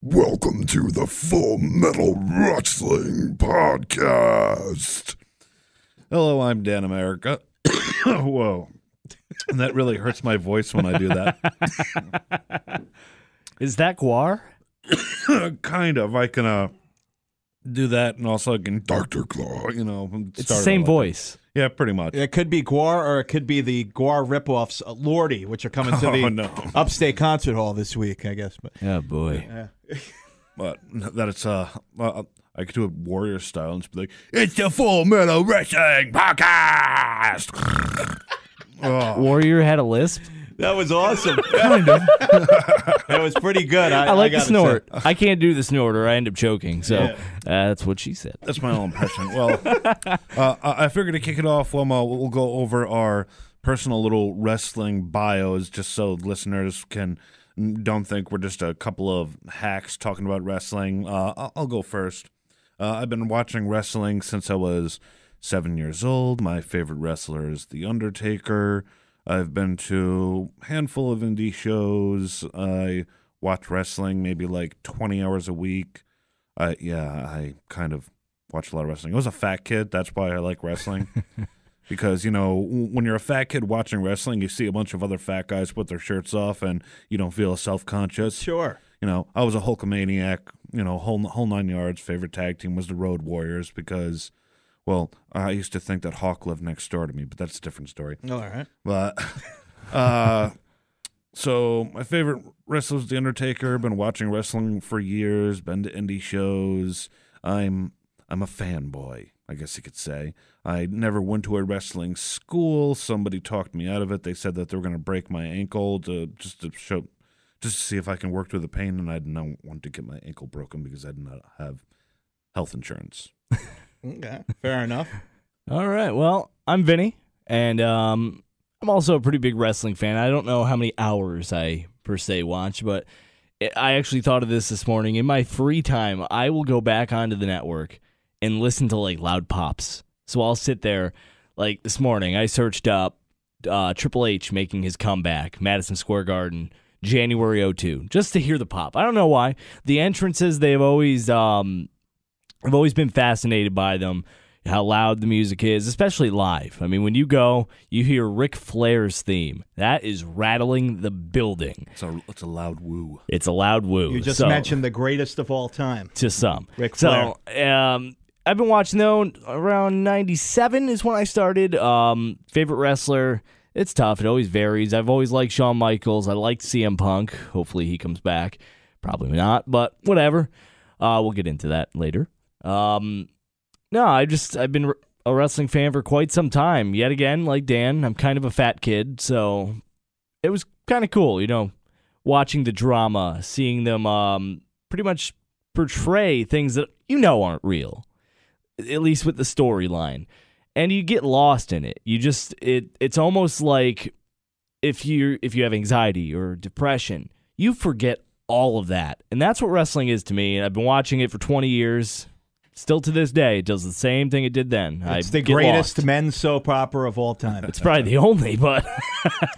Welcome to the Full Metal Wrestling Podcast. Hello, I'm Dan America. Whoa. And that really hurts my voice when I do that. Is that Guar? Kind of. I can do that, and also I can Dr. Claw. It's the same voice. Yeah, pretty much. It could be Guar, or it could be the Guar ripoffs, Lordy, which are coming to the Upstate Concert Hall this week, I guess. But oh, boy. But that it's, I could do it Warrior style and just be like, it's the Full Metal Wrestling Podcast! Warrior had a lisp? that was awesome. Kind of. That was pretty good. I like the gotta snort. say. I can't do the snort or I end up choking, so that's what she said. That's my own impression. Well, I figured to kick it off, we'll go over our personal little wrestling bios just so listeners don't think we're just a couple of hacks talking about wrestling. I'll go first. I've been watching wrestling since I was 7 years old. My favorite wrestler is The Undertaker. I've been to a handful of indie shows. I watch wrestling maybe like 20 hours a week. I kind of watch a lot of wrestling. I was a fat kid. That's why I like wrestling. Because, when you're a fat kid watching wrestling, you see a bunch of other fat guys put their shirts off and you don't feel self-conscious. Sure. I was a Hulkamaniac, whole 9 yards. Favorite tag team was the Road Warriors because, well, I used to think that Hawk lived next door to me, but that's a different story. All right. But, so my favorite wrestler is The Undertaker. Been watching wrestling for years, been to indie shows. I'm a fanboy, I guess you could say. I never went to a wrestling school. Somebody talked me out of it. They said that they were going to break my ankle just to see if I can work through the pain, and I did not want to get my ankle broken because I did not have health insurance. Okay, fair enough. All right, well, I'm Vinnie, and I'm also a pretty big wrestling fan. I don't know how many hours I, per se, watch, but I actually thought of this morning. In my free time, I will go back onto the network and listen to, loud pops. So I'll sit there, this morning, I searched up Triple H making his comeback, Madison Square Garden, January 2002, just to hear the pop. I don't know why. The entrances, I've always been fascinated by them, how loud the music is, especially live. I mean, when you go, you hear Ric Flair's theme. That is rattling the building. It's a loud woo. It's a loud woo. You just mentioned the greatest of all time. To some. Ric Flair. So, I've been watching, though, around 97 is when I started. Favorite wrestler, it's tough. It always varies. I've always liked Shawn Michaels. I liked CM Punk. Hopefully he comes back. Probably not, but whatever. We'll get into that later. No, I've been a wrestling fan for quite some time. Yet again, like Dan, I'm kind of a fat kid, so it was kind of cool, watching the drama, seeing them pretty much portray things that aren't real. At least with the storyline, and you get lost in it. It's almost like if you have anxiety or depression, you forget all of that, and that's what wrestling is to me. And I've been watching it for 20 years. Still to this day, it does the same thing it did then. It's the greatest men's soap opera of all time. It's probably the only, but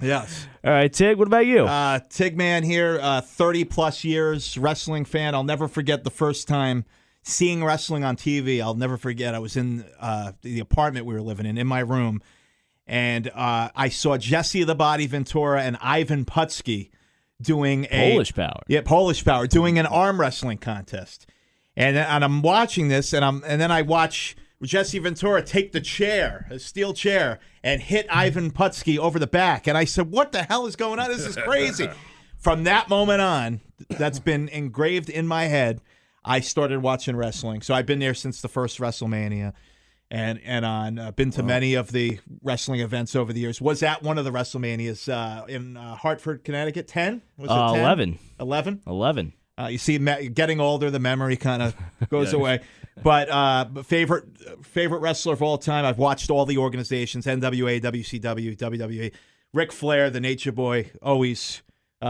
yes. All right, Tig, what about you? Tig Man here, 30-plus years, wrestling fan. I'll never forget the first time seeing wrestling on TV. I'll never forget. I was in the apartment we were living in my room, and I saw Jesse the Body Ventura and Ivan Putski doing Polish Power. Yeah, Polish Power, doing an arm wrestling contest. And I'm watching this, and then I watch Jesse Ventura take the chair, a steel chair, and hit Ivan Putski over the back. And I said, what the hell is going on? This is crazy. From that moment on, that's been engraved in my head. I started watching wrestling. So I've been there since the first WrestleMania and been to many of the wrestling events over the years. Was at one of the WrestleManias in Hartford, Connecticut. 10? Was it 10? 11. 11? 11. You see, getting older, the memory kind of goes away. But favorite wrestler of all time, I've watched all the organizations, NWA, WCW, WWE. Ric Flair, the Nature Boy, always,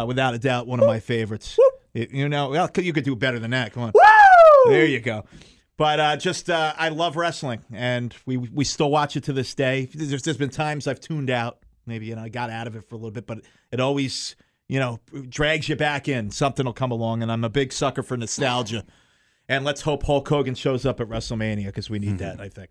without a doubt, one of my favorites. Well, you could do better than that. Come on. Woo! There you go. But I love wrestling, and we still watch it to this day. There's been times I've tuned out. Maybe I got out of it for a little bit, but it always drags you back in, something will come along, and I'm a big sucker for nostalgia. And let's hope Hulk Hogan shows up at WrestleMania because we need that, I think.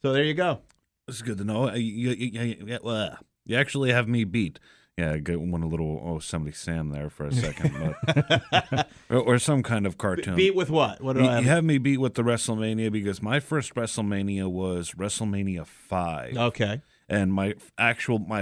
So there you go. It's good to know. You actually have me beat. Yeah, I went a little Yosemite Sam there for a second, but or some kind of cartoon. Beat with what? What do I have? You have me beat with the WrestleMania because my first WrestleMania was WrestleMania 5. Okay. And my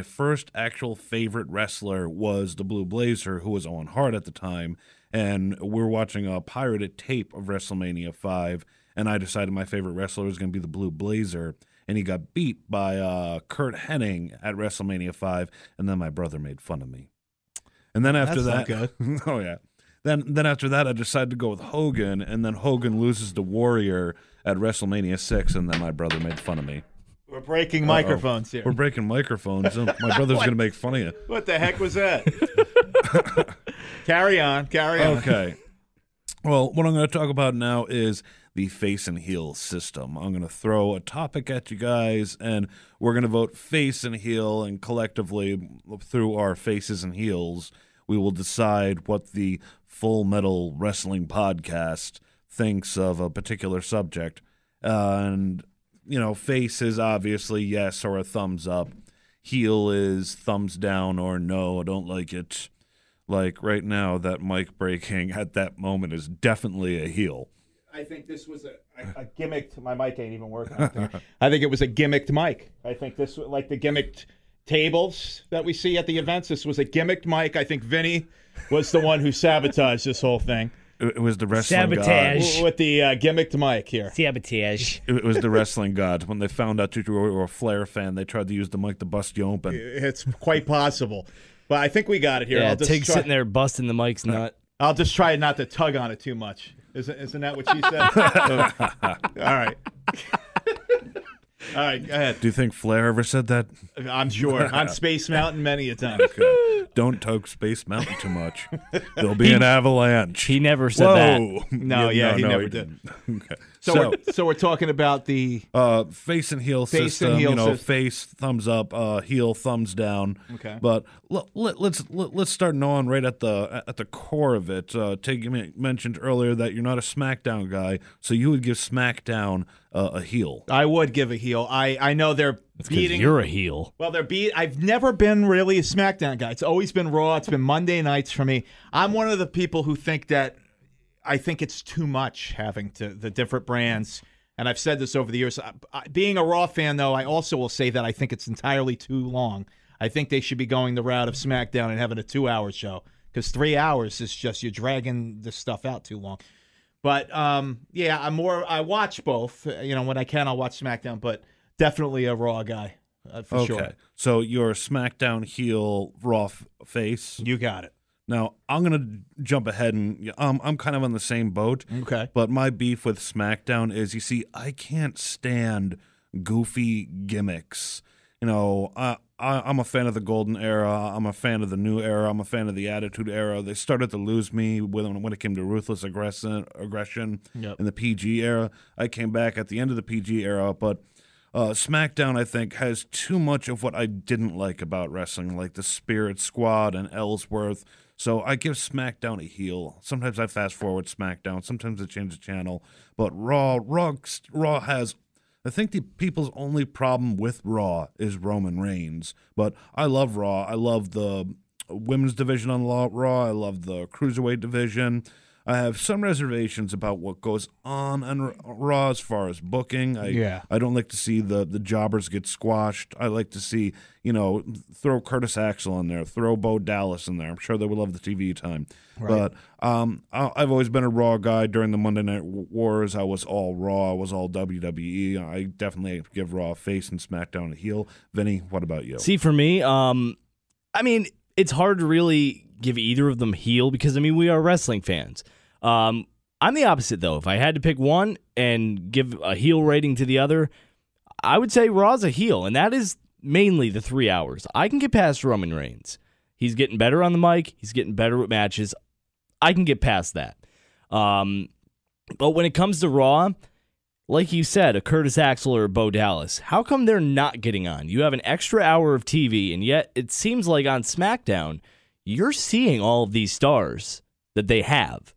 first actual favorite wrestler was the Blue Blazer, who was Owen Hart at the time. And we're watching a pirated tape of WrestleMania 5, and I decided my favorite wrestler was going to be the Blue Blazer. And he got beat by Kurt Hennig at WrestleMania 5, and then my brother made fun of me. And then after That's that, not good. oh yeah, then after that, I decided to go with Hogan, and then Hogan loses to Warrior at WrestleMania 6, and then my brother made fun of me. We're breaking microphones here. We're breaking microphones. And my brother's going to make fun of you. What the heck was that? Carry on. Okay. Well, what I'm going to talk about now is the face and heel system. I'm going to throw a topic at you guys, and we're going to vote face and heel, and collectively, through our faces and heels, we will decide what the Full Metal Wrestling Podcast thinks of a particular subject. And, face is obviously yes or a thumbs up. Heel is thumbs down or no, I don't like it. Like right now, that mic breaking at that moment is definitely a heel. I think this was a gimmicked. My mic ain't even working. I think it was a gimmicked mic. I think this was like the gimmicked tables that we see at the events. This was a gimmicked mic. I think Vinnie was the one who sabotaged this whole thing. It was the wrestling Sabotage. god. With the gimmicked mic here. Sabotage. It was the wrestling god. When they found out you were a Flair fan, they tried to use the mic to bust you open. It's quite possible. But I think we got it here. Yeah, Tig's sitting there busting the mic's nut. I'll just try not to tug on it too much. Isn't that what she said? All right. All right, go ahead. Do you think Flair ever said that? I'm sure. On Space Mountain many a time. Okay. Don't tug Space Mountain too much. There'll be an avalanche. He never said that. No, he never did. Okay. So we're talking about the face and heel Face system. and heel system. Face thumbs up, heel thumbs down. Okay. But let's start on right at the core of it. Tig, you mentioned earlier that you're not a SmackDown guy, so you would give SmackDown a heel. I would give a heel. I know they're beating. You're a heel. Well, I've never been really a SmackDown guy. It's always been Raw. It's been Monday nights for me. I'm one of the people who think that I think it's too much having the different brands. And I've said this over the years. Being a Raw fan, though, I also will say that I think it's entirely too long. I think they should be going the route of SmackDown and having a 2-hour show, because 3 hours is just, you're dragging this stuff out too long. But yeah, I watch both. When I can, I'll watch SmackDown, but definitely a Raw guy for sure. Okay, so you're a SmackDown heel, Raw face. You got it. Now, I'm going to jump ahead, and I'm kind of on the same boat. Okay. But my beef with SmackDown is, you see, I can't stand goofy gimmicks. I'm a fan of the Golden Era. I'm a fan of the New Era. I'm a fan of the Attitude Era. They started to lose me when it came to ruthless aggression in the PG era. I came back at the end of the PG era, but SmackDown, I think, has too much of what I didn't like about wrestling, like the Spirit Squad and Ellsworth. So I give SmackDown a heel. Sometimes I fast forward SmackDown. Sometimes I change the channel. But Raw has, I think the people's only problem with Raw is Roman Reigns. But I love Raw. I love the women's division on Raw. I love the Cruiserweight division. I have some reservations about what goes on Raw as far as booking. I don't like to see the jobbers get squashed. I like to see, throw Curtis Axel in there, throw Bo Dallas in there. I'm sure they would love the TV time. Right. But I've always been a Raw guy. During the Monday Night Wars, I was all Raw. I was all WWE. I definitely give Raw a face and SmackDown a heel. Vinny, what about you? See, for me, it's hard to really give either of them heel because, we are wrestling fans. I'm the opposite, though. If I had to pick one and give a heel rating to the other, I would say Raw's a heel, and that is mainly the 3 hours. I can get past Roman Reigns. He's getting better on the mic. He's getting better with matches. I can get past that. But when it comes to Raw, like you said, a Curtis Axel or a Bo Dallas, how come they're not getting on? You have an extra hour of TV, and yet it seems like on SmackDown, you're seeing all of these stars that they have.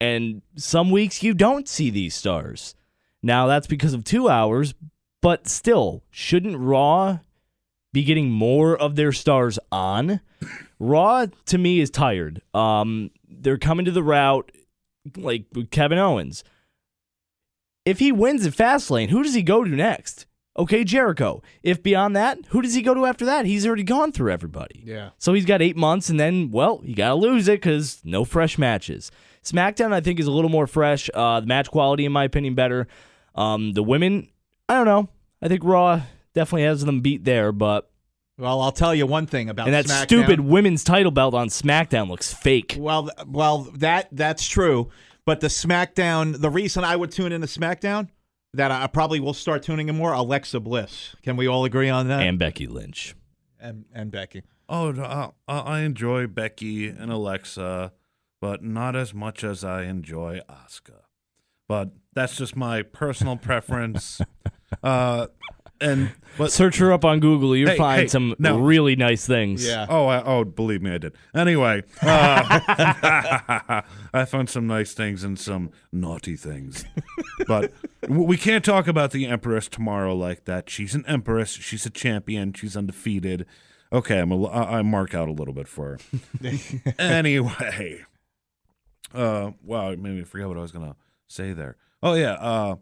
And some weeks you don't see these stars. Now, that's because of 2 hours, but still, shouldn't Raw be getting more of their stars on? Raw, to me, is tired. They're coming to the route, like with Kevin Owens. If he wins at Fastlane, who does he go to next? Okay, Jericho. If beyond that, who does he go to after that? He's already gone through everybody. Yeah. So he's got 8 months, and then, well, you got to lose it because no fresh matches. SmackDown, I think, is a little more fresh. The match quality, in my opinion, better. The women, I don't know. I think Raw definitely has them beat there, but... Well, I'll tell you one thing about and that SmackDown. stupid women's title belt on SmackDown looks fake. Well, that's true. But the SmackDown, the reason I would tune into SmackDown, that I probably will start tuning in more, Alexa Bliss. Can we all agree on that? And Becky Lynch. And Becky. Oh, no, I enjoy Becky and Alexa, but not as much as I enjoy Asuka. But that's just my personal preference. But Search her up on Google. You'll Hey, find some really nice things. Yeah. Oh, believe me, I did. Anyway, I found some nice things and some naughty things. But we can't talk about the Empress tomorrow like that. She's an Empress. She's a champion. She's undefeated. Okay, I mark out a little bit for her. Anyway. Wow, it made me forget what I was going to say there. Oh, yeah.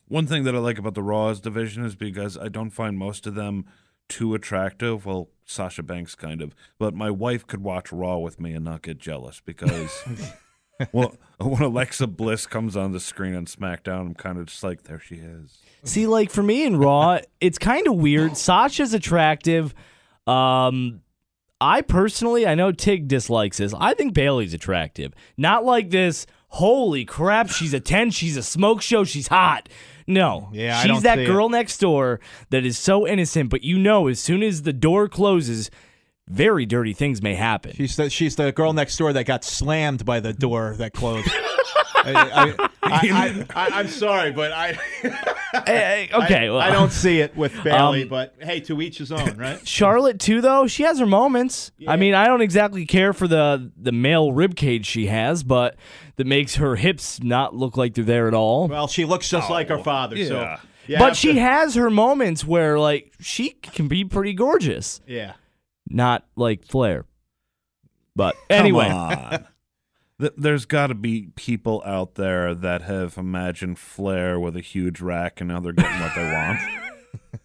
One thing that I like about the Raw's division is because I don't find most of them too attractive. Well, Sasha Banks kind of. But my wife could watch Raw with me and not get jealous because, well, when Alexa Bliss comes on the screen on SmackDown, I'm kind of just like, there she is. See, like for me in Raw, it's kind of weird. Sasha's attractive. I personally, I know Tig dislikes this. I think Bayley's attractive. Not like this, holy crap, she's a 10, she's a smoke show, she's hot. No. Yeah, I she's don't that see girl next door that is so innocent, but you know as soon as the door closes, very dirty things may happen. She's the girl next door that got slammed by the door that closed. I'm sorry, but okay, well, I don't see it with Bayley, but hey, to each his own, right? Charlotte, too, though, she has her moments. Yeah. I mean, I don't exactly care for the male rib cage she has, but that makes her hips not look like they're there at all. Well, she looks just like her father, yeah. so. But she has her moments where, like, she can be pretty gorgeous. Yeah. Not like Flair. But anyway. Come on. There's got to be people out there that have imagined Flair with a huge rack and now they're getting what they want.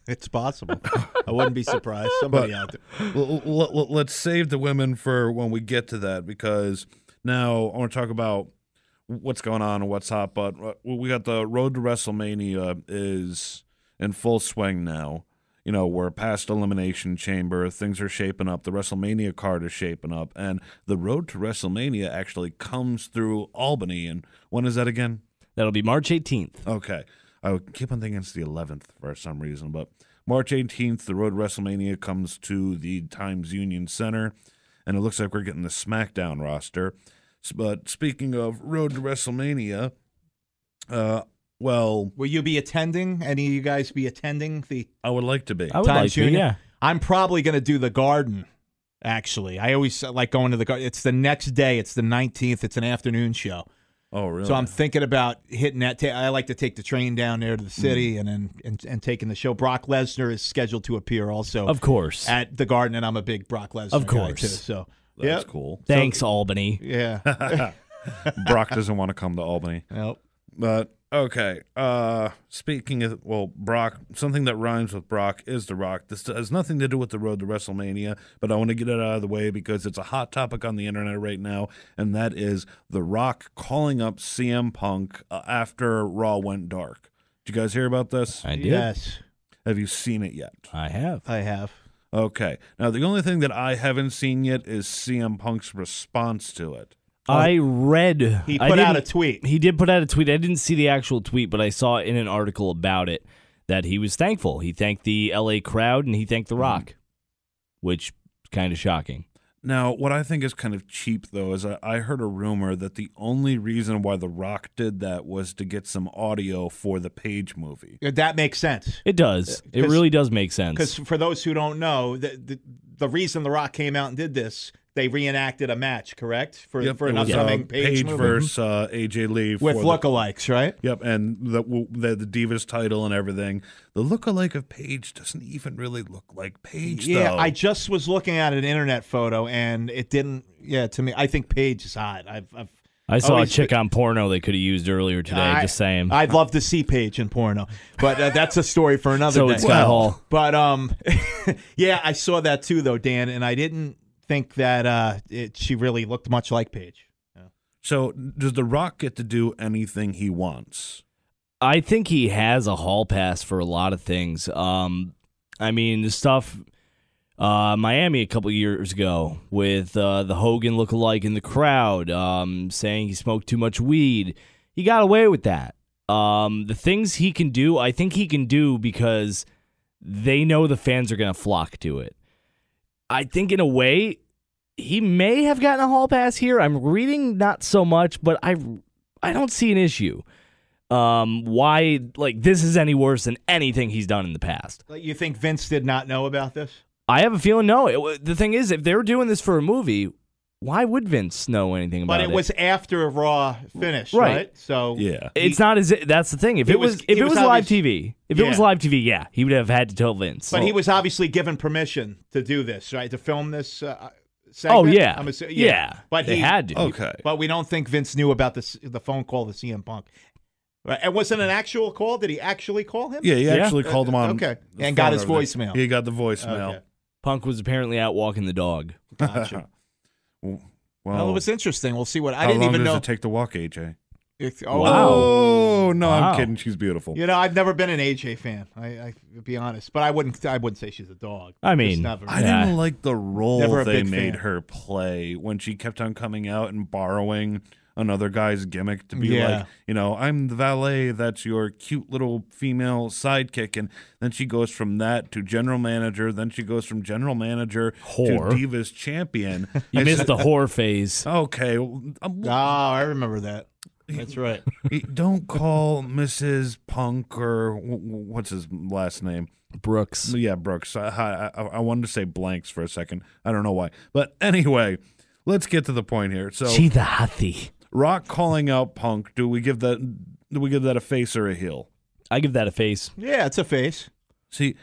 It's possible. I wouldn't be surprised. Somebody out there. Let's save the women for when we get to that because now I want to talk about what's going on and what's hot. But we got the road to WrestleMania is in full swing now. You know, we're past Elimination Chamber. Things are shaping up. The WrestleMania card is shaping up. And the road to WrestleMania actually comes through Albany. And when is that again? That'll be March 18th. Okay. I keep on thinking it's the 11th for some reason. But March 18th, the road to WrestleMania comes to the Times Union Center. And it looks like we're getting the SmackDown roster. But speaking of road to WrestleMania, well, will you be attending? Any of you guys be attending the I would like to be. I would like Times to, Union? yeah. I'm probably going to do the Garden, actually. I always like going to the Garden. It's the next day. It's the 19th. It's an afternoon show. Oh, really? So I'm thinking about hitting that. I like to take the train down there to the city and taking the show. Brock Lesnar is scheduled to appear also. Of course. At the Garden, and I'm a big Brock Lesnar Of guy, course. too. So, That's cool. Thanks, Albany. Yeah. Brock doesn't want to come to Albany. Nope. But, okay. Speaking of, well, Brock, something that rhymes with Brock is The Rock. This has nothing to do with the road to WrestleMania, but I want to get it out of the way because it's a hot topic on the internet right now, and that is The Rock calling up CM Punk after Raw went dark. Did you guys hear about this? I did. Yes. Have you seen it yet? I have. I have. Okay. Now, the only thing that I haven't seen yet is CM Punk's response to it. I read. He put out a tweet. He did put out a tweet. I didn't see the actual tweet, but I saw in an article about it that he was thankful. He thanked the LA crowd and he thanked The Rock, which is kind of shocking. Now, what I think is kind of cheap, though, is I heard a rumor that the only reason why The Rock did that was to get some audio for the Page movie. That makes sense. It does. It really does make sense. Because for those who don't know, the reason The Rock came out and did this, they reenacted a match, correct? For Yep, an it was, upcoming Paige movie. versus AJ Lee With for lookalikes, right? Yep, and the Divas title and everything. The lookalike of Paige doesn't even really look like Paige, Yeah, though. I just was looking at an internet photo, and it didn't. Yeah, to me, I think Paige is hot. I saw a always chick on porno they could have used earlier today. Just saying. I'd love to see Paige in porno, but that's a story for another So day. would Scott Hall. But yeah, I saw that too, though, Dan, and I didn't think that she really looked much like Paige. Yeah. So does The Rock get to do anything he wants? I think he has a hall pass for a lot of things. I mean, the stuff Miami a couple years ago with the Hogan lookalike in the crowd, saying he smoked too much weed. He got away with that. The things he can do, I think he can do because they know the fans are going to flock to it. I think in a way, he may have gotten a hall pass here. I'm reading not so much, but I don't see an issue. Why, like, this is any worse than anything he's done in the past. You think Vince did not know about this? I have a feeling no. The thing is, if they were doing this for a movie, why would Vince know anything about it? But it was after Raw finished, right? So yeah, it's not as that's the thing. If it was live TV, it was live TV, yeah, he would have had to tell Vince. But he was obviously given permission to do this, right? To film this segment. Oh yeah, yeah. But they had to. Okay, but we don't think Vince knew about the phone call to CM Punk. Right. And was it an actual call? Did he actually call him? Yeah, he actually called him on. Okay, and got his voicemail. He got the voicemail. Okay. Punk was apparently out walking the dog. Gotcha. Well, it was interesting. We'll see what I how didn't long even does know. it take to walk AJ? Wow. No, Wow. I'm kidding. She's beautiful. You know, I've never been an AJ fan. I to be honest, but I wouldn't say she's a dog. I mean, Just never. I didn't like the role Never a they big made fan. her play when she kept on coming out and borrowing another guy's gimmick to be Yeah. like, I'm the valet that's your cute little female sidekick. And then she goes from that to general manager. Then she goes from general manager Whore. to Divas champion. You missed the whore phase. Okay. I remember that. That's right. Don't call Mrs. Punk or what's his last name? Brooks. Yeah, Brooks. I wanted to say Blanks for a second. I don't know why. But anyway, let's get to the point here. So She the hottie. Rock calling out Punk. Do we give that a face or a heel? I give that a face. Yeah, it's a face. See,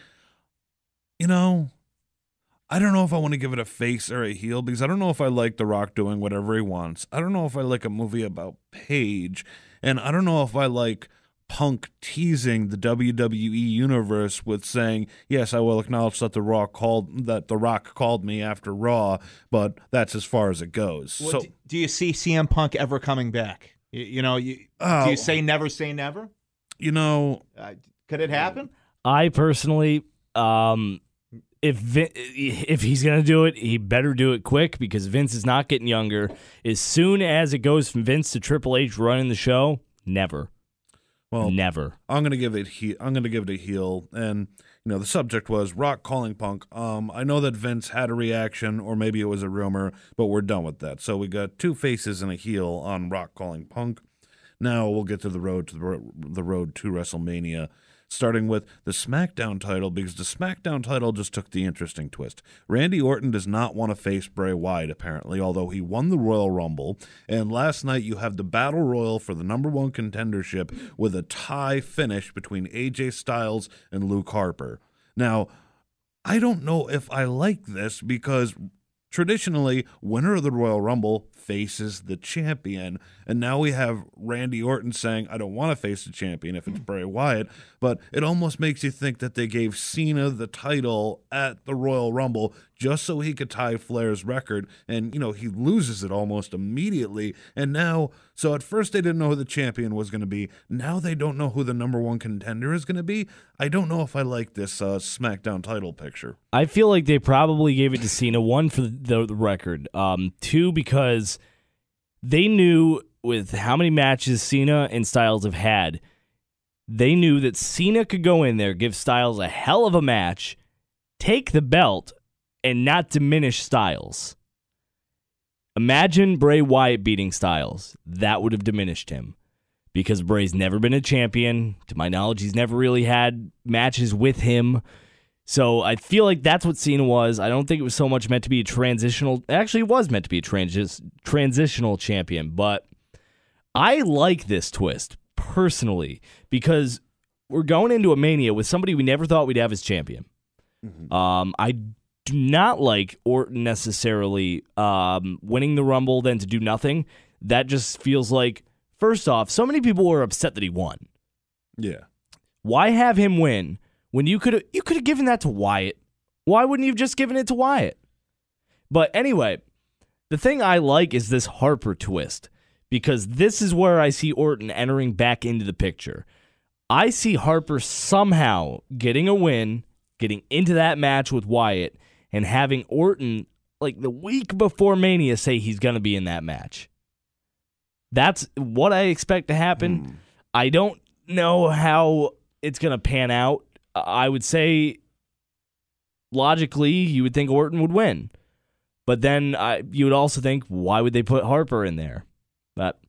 I don't know if I want to give it a face or a heel because I don't know if I like The Rock doing whatever he wants. I don't know if I like a movie about Paige, and I don't know if I like Punk teasing the WWE universe with saying, "Yes, I will acknowledge that The Rock called me after Raw, but that's as far as it goes." Well, So, do you see CM Punk ever coming back? Do you say never say never? Could it happen? I personally, if he's gonna do it, he better do it quick because Vince is not getting younger. As soon as it goes from Vince to Triple H running the show, never. well, Never. I'm gonna give it a heel, and the subject was Rock calling Punk. I know that Vince had a reaction, or maybe it was a rumor, but we're done with that. So we got two faces and a heel on Rock calling Punk. Now we'll get to the road to WrestleMania, starting with the SmackDown title, because the SmackDown title just took the interesting twist. Randy Orton does not want to face Bray Wyatt, apparently, although he won the Royal Rumble. And last night you have the Battle Royal for the #1 contendership with a tie finish between AJ Styles and Luke Harper. Now, I don't know if I like this because traditionally, winner of the Royal Rumble faces the champion. And now we have Randy Orton saying, I don't want to face the champion if it's Bray Wyatt. But it almost makes you think that they gave Cena the title at the Royal Rumble just so he could tie Flair's record. And, he loses it almost immediately. And now, so at first they didn't know who the champion was going to be. Now they don't know who the #1 contender is going to be. I don't know if I like this SmackDown title picture. I feel like they probably gave it to Cena, one, for the record, two, because they knew with how many matches Cena and Styles have had, they knew that Cena could go in there, give Styles a hell of a match, take the belt, and not diminish Styles. Imagine Bray Wyatt beating Styles. That would have diminished him. Because Bray's never been a champion. To my knowledge, he's never really had matches with him. So I feel like that's what Cena was. I don't think it was so much meant to be a transitional. Actually, it was meant to be a transitional champion. But I like this twist personally because we're going into a Mania with somebody we never thought we'd have as champion. I do not like Orton necessarily winning the Rumble, then to do nothing. That just feels like, first off, so many people were upset that he won. Yeah. Why have him win when you could have given that to Wyatt? Why wouldn't you have just given it to Wyatt? But anyway, the thing I like is this Harper twist, because this is where I see Orton entering back into the picture. I see Harper somehow getting a win, getting into that match with Wyatt, and having Orton, like the week before Mania, say he's going to be in that match. That's what I expect to happen. I don't know how it's going to pan out. I would say, logically, you would think Orton would win. But then you would also think, why would they put Harper in there? But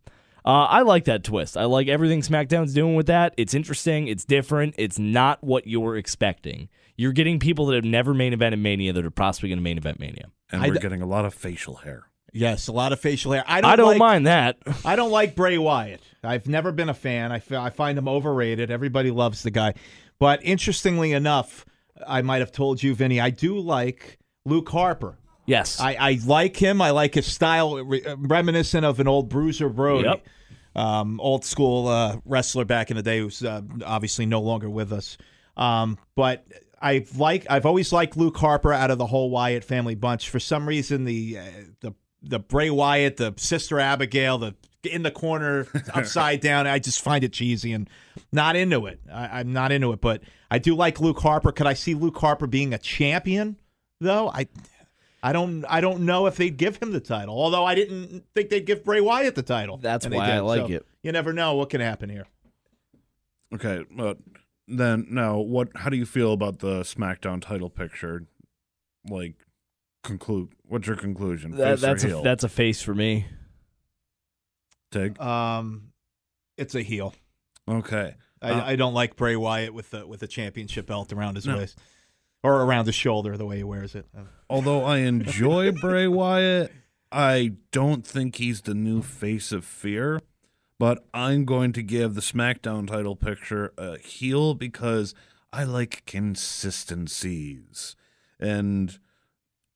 I like that twist. I like everything SmackDown's doing with that. It's interesting. It's different. It's not what you were expecting. You're getting people that have never main evented Mania that are possibly going to main event Mania. And we're getting a lot of facial hair. Yes, a lot of facial hair. I don't mind that. I don't like Bray Wyatt. I've never been a fan. I find him overrated. Everybody loves the guy. But interestingly enough, I might have told you, Vinny, I do like Luke Harper. Yes. I like him. I like his style, reminiscent of an old Bruiser Brody. Yep. Old school wrestler back in the day who's obviously no longer with us. But I've always liked Luke Harper out of the whole Wyatt family bunch. For some reason, the Bray Wyatt, the Sister Abigail, the in the corner, upside down, I just find it cheesy and not into it. I'm not into it, but I do like Luke Harper. Could I see Luke Harper being a champion, though? I don't know if they'd give him the title, although I didn't think they'd give Bray Wyatt the title. That's why I like it. You never know what can happen here. Okay, but then now, how do you feel about the SmackDown title picture? Like, what's your conclusion? Face or heel? That's a face for me. Tig? It's a heel. Okay. I don't like Bray Wyatt with the championship belt around his waist. Or around his shoulder, the way he wears it. Although I enjoy Bray Wyatt, I don't think he's the new face of fear. But I'm going to give the SmackDown title picture a heel because I like consistencies. And,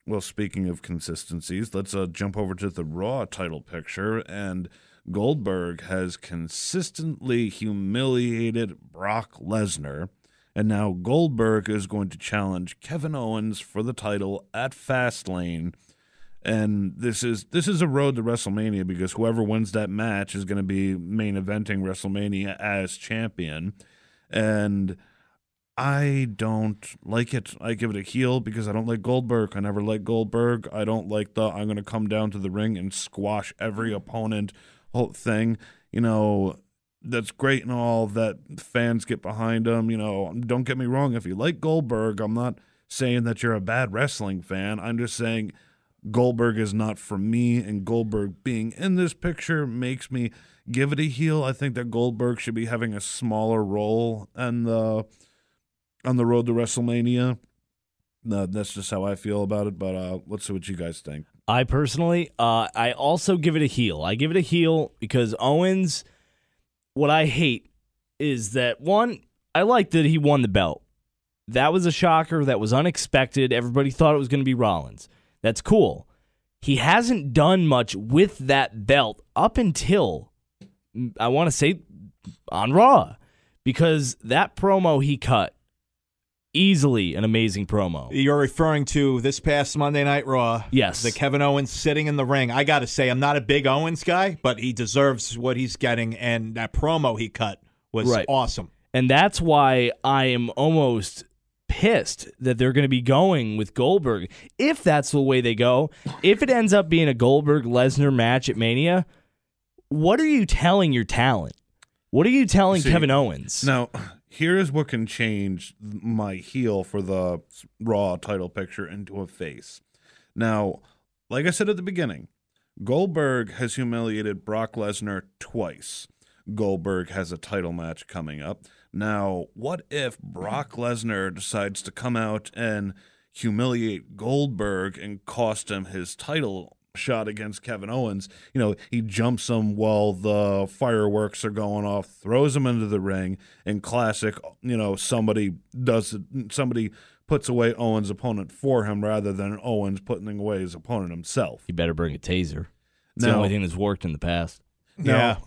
well, speaking of consistencies, let's jump over to the Raw title picture. And Goldberg has consistently humiliated Brock Lesnar. And now Goldberg is going to challenge Kevin Owens for the title at Fastlane. And this is a road to WrestleMania because whoever wins that match is going to be main eventing WrestleMania as champion. And I don't like it. I give it a heel because I don't like Goldberg. I never liked Goldberg. I don't like I'm going to come down to the ring and squash every opponent whole thing. You know, that's great and all that fans get behind him. You know, don't get me wrong. If you like Goldberg, I'm not saying that you're a bad wrestling fan. I'm just saying Goldberg is not for me, and Goldberg being in this picture makes me give it a heel. I think that Goldberg should be having a smaller role on the road to WrestleMania. That's just how I feel about it, but let's see what you guys think. I personally, I also give it a heel. I give it a heel because Owens, what I hate is that, one, I like that he won the belt. That was a shocker. That was unexpected. Everybody thought it was going to be Rollins. That's cool. He hasn't done much with that belt up until, I want to say, on Raw. Because that promo he cut, easily an amazing promo. You're referring to this past Monday Night Raw. Yes. The Kevin Owens sitting in the ring. I got to say, I'm not a big Owens guy, but he deserves what he's getting, and that promo he cut was awesome. And that's why I am almost pissed that they're going to be going with Goldberg. If that's the way they go, if it ends up being a Goldberg-Lesnar match at Mania, what are you telling your talent? What are you telling Kevin Owens? Now, here's what can change my heel for the Raw title picture into a face. Now, like I said at the beginning, Goldberg has humiliated Brock Lesnar twice. Goldberg has a title match coming up. Now, what if Brock Lesnar decides to come out and humiliate Goldberg and cost him his title shot against Kevin Owens? You know, he jumps him while the fireworks are going off, throws him into the ring, and classic, you know, somebody puts away Owens' opponent for him rather than Owens putting away his opponent himself. You better bring a taser. It's the only thing that's worked in the past. Yeah.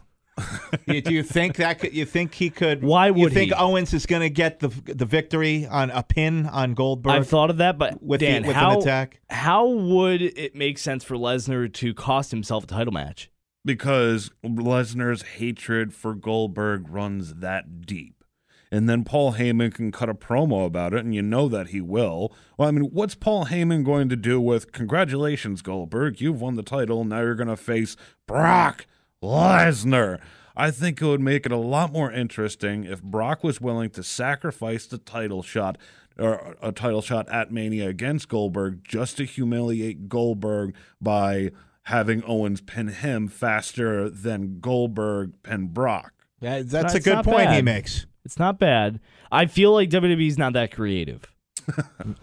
Do you think that could? You think he could? Why would you think he? Owens is going to get the victory on a pin on Goldberg? I've thought of that, but with Dan, an attack. How would it make sense for Lesnar to cost himself a title match? Because Lesnar's hatred for Goldberg runs that deep. And then Paul Heyman can cut a promo about it, and you know that he will. Well, I mean, what's Paul Heyman going to do with, congratulations, Goldberg, you've won the title, now you're going to face Brock Lesnar? I think it would make it a lot more interesting if Brock was willing to sacrifice the title shot or a title shot at Mania against Goldberg just to humiliate Goldberg by having Owens pin him faster than Goldberg pin Brock. Yeah, that's a good point he makes. It's not bad. I feel like WWE's not that creative.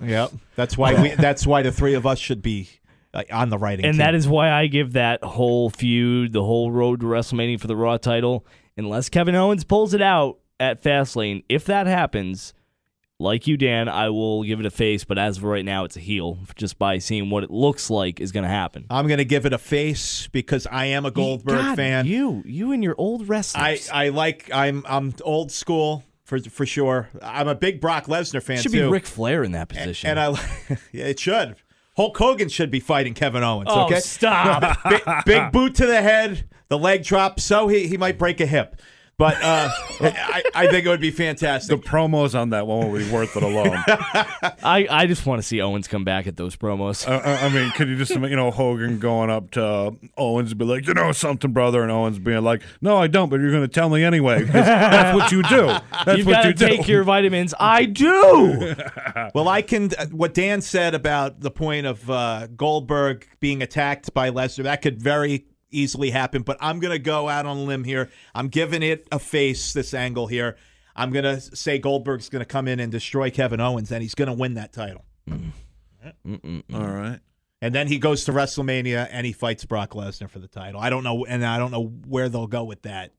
Yep. That's why that's why the three of us should be on the writing and team. That is why I give that whole feud, the whole road to WrestleMania for the Raw title, unless Kevin Owens pulls it out at Fastlane. If that happens, like you, Dan, I will give it a face, but as of right now, it's a heel, just by seeing what it looks like is going to happen. I'm going to give it a face because I am a Goldberg fan. You and your old wrestlers. I'm old school for sure. I'm a big Brock Lesnar fan, should too. be Ric Flair in that position. And yeah, it should. Hulk Hogan should be fighting Kevin Owens. Oh, okay, stop! Big boot to the head, the leg drop, so he might break a hip. But I think it would be fantastic. The promos on that one will be worth it alone. I just want to see Owens come back at those promos. I mean, could you just, Hogan going up to Owens and be like, you know something, brother, and Owens being like, no, I don't, but you're going to tell me anyway, because that's what you do. You've got to take your vitamins. I do. Well, I can. What Dan said about the point of Goldberg being attacked by Lesnar, that could very easily happen, but I'm going to go out on a limb here. I'm giving it a face, this angle here. I'm going to say Goldberg's going to come in and destroy Kevin Owens, and he's going to win that title. All right. And then he goes to WrestleMania, and he fights Brock Lesnar for the title. I don't know, and I don't know where they'll go with that,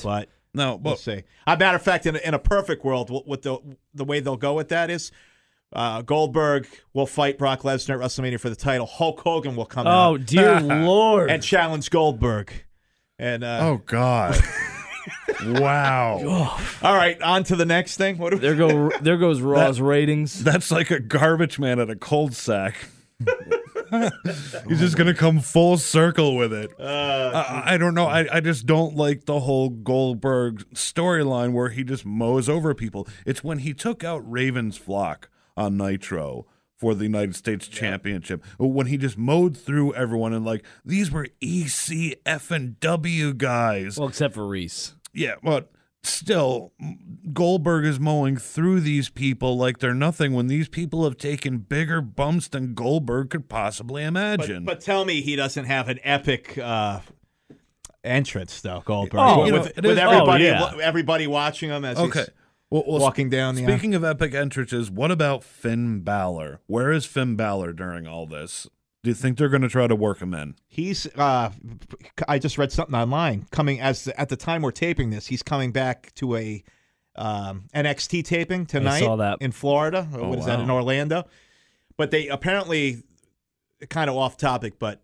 but we'll see. As a matter of fact, in a perfect world, what the way they'll go with that is Goldberg will fight Brock Lesnar at WrestleMania for the title. Hulk Hogan will come out. Oh, dear Lord. And challenge Goldberg. And oh, God. Wow. All right, on to the next thing. There goes Raw's ratings. That's like a garbage man at a cold sack. He's just going to come full circle with it. I don't know. I just don't like the whole Goldberg storyline where he just mows over people. It's when he took out Raven's Flock on Nitro for the United States Championship, when he just mowed through everyone and like, these were ECF&W guys. Well, except for Reese. Yeah, but still, Goldberg is mowing through these people like they're nothing when these people have taken bigger bumps than Goldberg could possibly imagine. But tell me he doesn't have an epic entrance, though, Goldberg. Oh, with everybody watching him as he's walking down the Speaking of epic entrances, what about Finn Balor? Where is Finn Balor during all this? Do you think they're going to try to work him in? He's. I just read something online. At the time we're taping this, he's coming back to a NXT taping tonight. I saw that in Florida. What is that, in Orlando? But they apparently, kind of off topic, but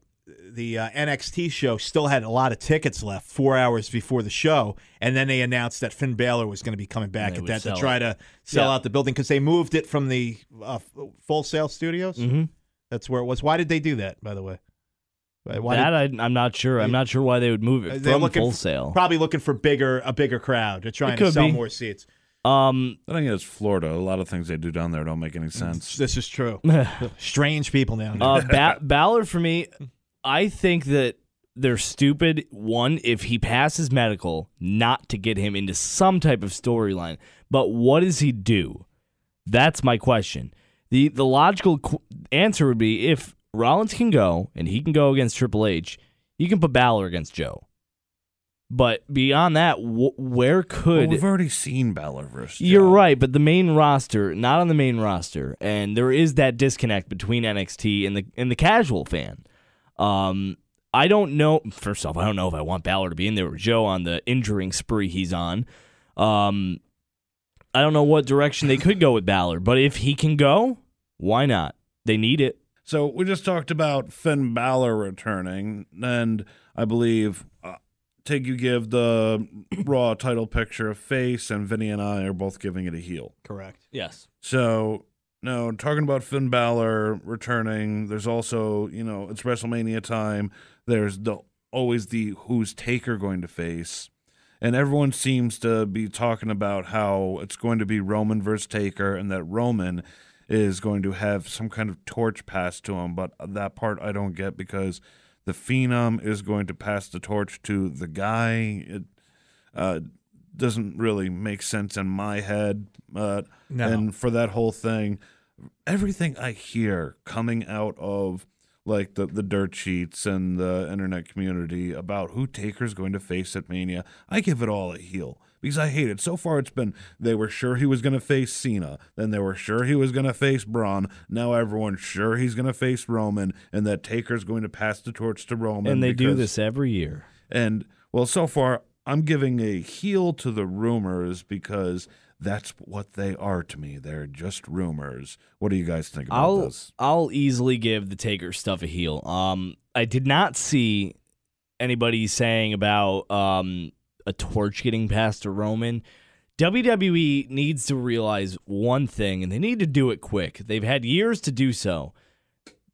the NXT show still had a lot of tickets left 4 hours before the show, and then they announced that Finn Balor was going to be coming back at that to try to sell out the building because they moved it from the Full Sail Studios. Mm-hmm. That's where it was. Why did they do that, by the way? I'm not sure. I'm not sure why they would move it from Full Sail. Probably looking for a bigger crowd. They're trying to sell more seats. I think it's Florida. A lot of things they do down there don't make any sense. This is true. Strange people down there. Balor, for me, I think that they're stupid, one, if he passes medical, not to get him into some type of storyline. But what does he do? That's my question. The logical answer would be if Rollins can go, and he can go against Triple H, you can put Balor against Joe. But beyond that, where could... Well, we've already seen Balor versus You're Joe. right, but the main roster, not on the main roster. And there is that disconnect between NXT and the casual fan. I don't know. First off, I don't know if I want Balor to be in there with Joe on the injuring spree he's on. I don't know what direction they could go with Balor, but if he can go, why not? They need it. So we just talked about Finn Balor returning, and I believe you give the Raw title picture a face, and Vinnie and I are both giving it a heel. Correct. Yes. So, no, talking about Finn Balor returning, there's also, it's WrestleMania time. There's always the who's Taker going to face. And everyone seems to be talking about how it's going to be Roman versus Taker and that Roman is going to have some kind of torch passed to him. But that part I don't get because the Phenom is going to pass the torch to the guy. It doesn't really make sense in my head. No. And for that whole thing, everything I hear coming out of like the dirt sheets and the internet community about who Taker's going to face at Mania, I give it all a heel because I hate it. So far it's been they were sure he was going to face Cena, then they were sure he was going to face Braun, now everyone's sure he's going to face Roman, and that Taker's going to pass the torch to Roman. And they do this every year. And, well, so far I'm giving a heel to the rumors because that's what they are to me. They're just rumors. What do you guys think about this? I'll easily give the Taker stuff a heel. I did not see anybody saying about a torch getting passed to Roman. WWE needs to realize one thing, and they need to do it quick. They've had years to do so.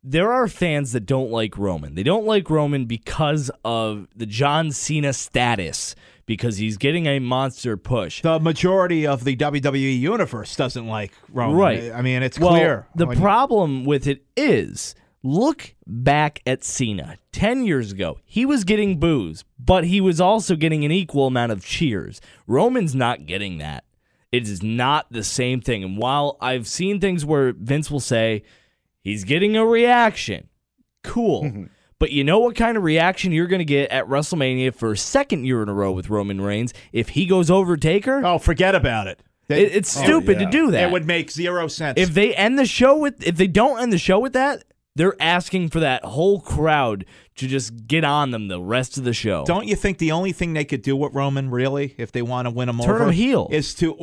There are fans that don't like Roman. They don't like Roman because of the John Cena status, because he's getting a monster push. The majority of the WWE universe doesn't like Roman. Right. I mean, it's well, clear. The problem with it is, look back at Cena. 10 years ago, he was getting boos, but he was also getting an equal amount of cheers. Roman's not getting that. It is not the same thing. And while I've seen things where Vince will say, he's getting a reaction. Cool. But you know what kind of reaction you're going to get at WrestleMania for a second year in a row with Roman Reigns if he goes over Taker? Oh, forget about it. It's stupid to do that. It would make zero sense. If they don't end the show with that, they're asking for that whole crowd to just get on them the rest of the show. Don't you think the only thing they could do with Roman, really, if they want to win him over, turn him heel, is to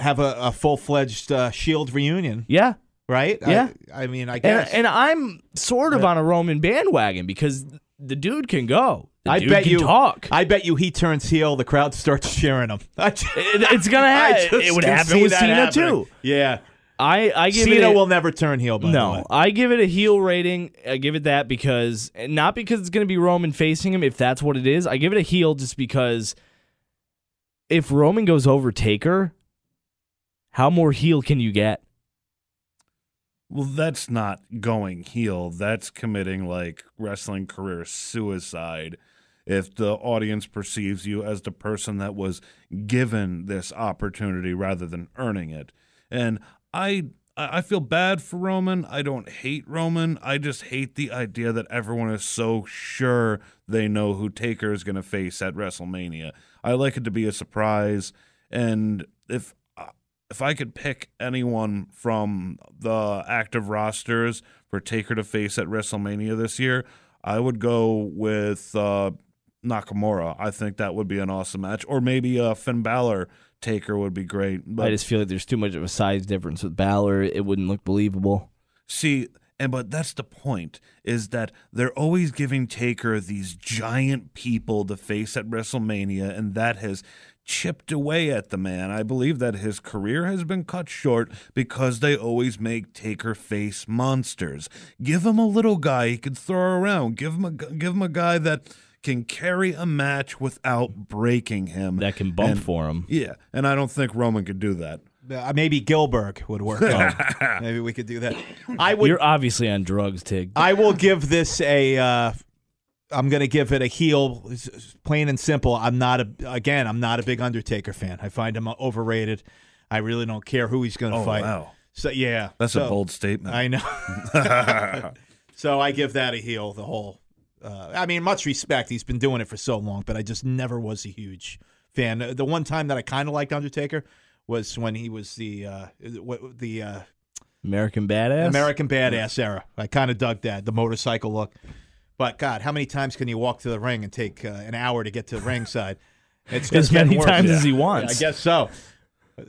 have a full-fledged Shield reunion? Yeah. Right? Yeah. I mean, I guess. And I'm sort of on a Roman bandwagon because the dude can go. The dude can talk. I bet you he turns heel, the crowd starts cheering him. It's going to happen. It would happen with Cena, too. Yeah. I give Cena will never turn heel, by the way. No, I give it a heel rating. I give it that because, not because it's going to be Roman facing him, if that's what it is. I give it a heel just because if Roman goes over Taker, how more heel can you get? Well, that's not going heel. That's committing like wrestling career suicide. If the audience perceives you as the person that was given this opportunity rather than earning it. And I feel bad for Roman. I don't hate Roman. I just hate the idea that everyone is so sure they know who Taker is going to face at WrestleMania. I like it to be a surprise. And if I could pick anyone from the active rosters for Taker to face at WrestleMania this year, I would go with Nakamura. I think that would be an awesome match. Or maybe Finn Balor Taker would be great. But I just feel like there's too much of a size difference with Balor. It wouldn't look believable. See, but that's the point, is that they're always giving Taker these giant people to face at WrestleMania, and that has chipped away at the man. I believe that his career has been cut short because they always make Taker face monsters. Give him a little guy he can throw around. Give him a guy that can carry a match without breaking him. That can bump for him. Yeah, and I don't think Roman could do that. Maybe Gilbert would work out. Maybe we could do that. You're obviously on drugs, Tig. I will give this I'm going to give it a heel, plain and simple. I'm not a big Undertaker fan. I find him overrated. I really don't care who he's going to fight. Wow. So that's a bold statement. I know. So I give that a heel, the whole I mean, much respect. He's been doing it for so long, but I just never was a huge fan. The one time that I kind of liked Undertaker was when he was the American Badass? American Badass era. I kind of dug that, the motorcycle look. But, God, how many times can you walk to the ring and take an hour to get to the ringside? It's as many times as he wants. I guess so.